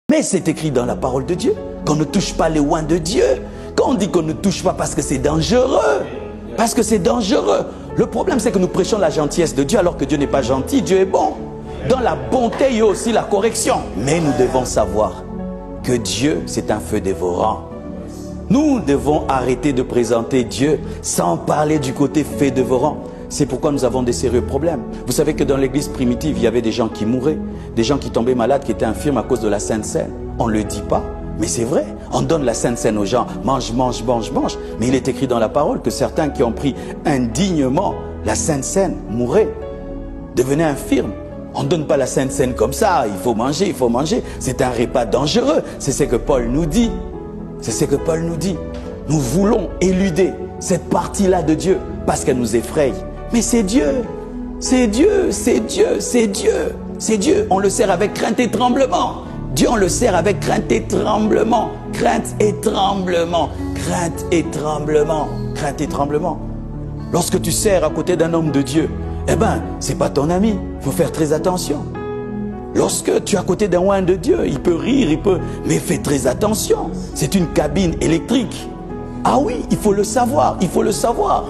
Mais c'est écrit dans la parole de Dieu qu'on ne touche pas les oins de Dieu. Quand on dit qu'on ne touche pas parce que c'est dangereux. Parce que c'est dangereux. Le problème, c'est que nous prêchons la gentillesse de Dieu alors que Dieu n'est pas gentil, Dieu est bon. Dans la bonté, il y a aussi la correction. Mais nous devons savoir que Dieu, c'est un feu dévorant. Nous devons arrêter de présenter Dieu sans parler du côté feu dévorant. C'est pourquoi nous avons des sérieux problèmes. Vous savez que dans l'église primitive, il y avait des gens qui mouraient, des gens qui tombaient malades, qui étaient infirmes à cause de la Sainte Seine. On ne le dit pas, mais c'est vrai. On donne la Sainte Seine aux gens, mange, mange, mange, mange. Mais il est écrit dans la parole que certains qui ont pris indignement la Sainte Seine mouraient, devenaient infirmes. On ne donne pas la Sainte Seine comme ça, il faut manger, il faut manger. C'est un repas dangereux, c'est ce que Paul nous dit. C'est ce que Paul nous dit. Nous voulons éluder cette partie-là de Dieu parce qu'elle nous effraie. Mais c'est Dieu, c'est Dieu, c'est Dieu, c'est Dieu, c'est Dieu. On le sert avec crainte et tremblement. Dieu, on le sert avec crainte et tremblement. Crainte et tremblement, crainte et tremblement, crainte et tremblement. Lorsque tu sers à côté d'un homme de Dieu, eh ben, c'est pas ton ami. Il faut faire très attention. Lorsque tu es à côté d'un oint de Dieu, il peut rire, mais fais très attention. C'est une cabine électrique. Ah oui, il faut le savoir, il faut le savoir.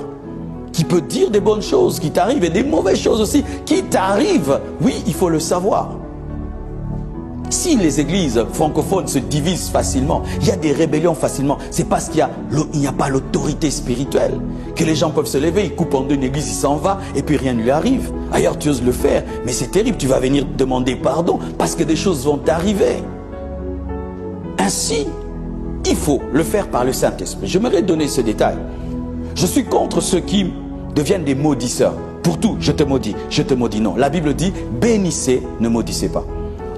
Qui peut dire des bonnes choses qui t'arrivent et des mauvaises choses aussi qui t'arrivent. Oui, il faut le savoir. Si les églises francophones se divisent facilement, il y a des rébellions facilement, c'est parce qu'il n'y a pas l'autorité spirituelle. Que les gens peuvent se lever, ils coupent en deux une église, il s'en va et puis rien ne lui arrive. Ailleurs tu oses le faire, mais c'est terrible, tu vas venir demander pardon parce que des choses vont t'arriver. Ainsi, il faut le faire par le Saint-Esprit. J'aimerais donner ce détail. Je suis contre ceux qui deviennent des maudisseurs. Pour tout, je te maudis, non. La Bible dit, bénissez, ne maudissez pas.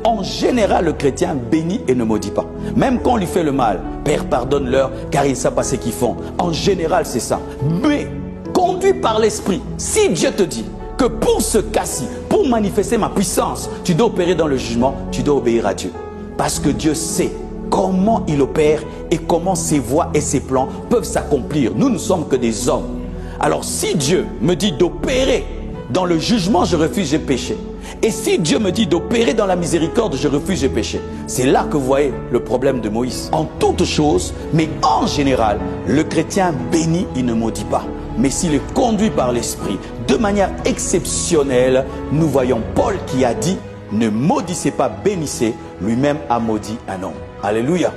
En général, le chrétien bénit et ne maudit pas. Même quand on lui fait le mal, Père, pardonne-leur, car ils ne savent pas ce qu'ils font. En général, c'est ça. Mais, conduit par l'Esprit, si Dieu te dit que pour ce cas-ci, pour manifester ma puissance, tu dois opérer dans le jugement, tu dois obéir à Dieu. Parce que Dieu sait comment il opère et comment ses voies et ses plans peuvent s'accomplir. Nous ne sommes que des hommes. Alors si Dieu me dit d'opérer dans le jugement, je refuse, j'ai péché. Et si Dieu me dit d'opérer dans la miséricorde, je refuse, j'ai péché. C'est là que vous voyez le problème de Moïse. En toutes choses, mais en général, le chrétien bénit, il ne maudit pas. Mais s'il est conduit par l'Esprit, de manière exceptionnelle, nous voyons Paul qui a dit « Ne maudissez pas, bénissez », lui-même a maudit un homme. Alléluia.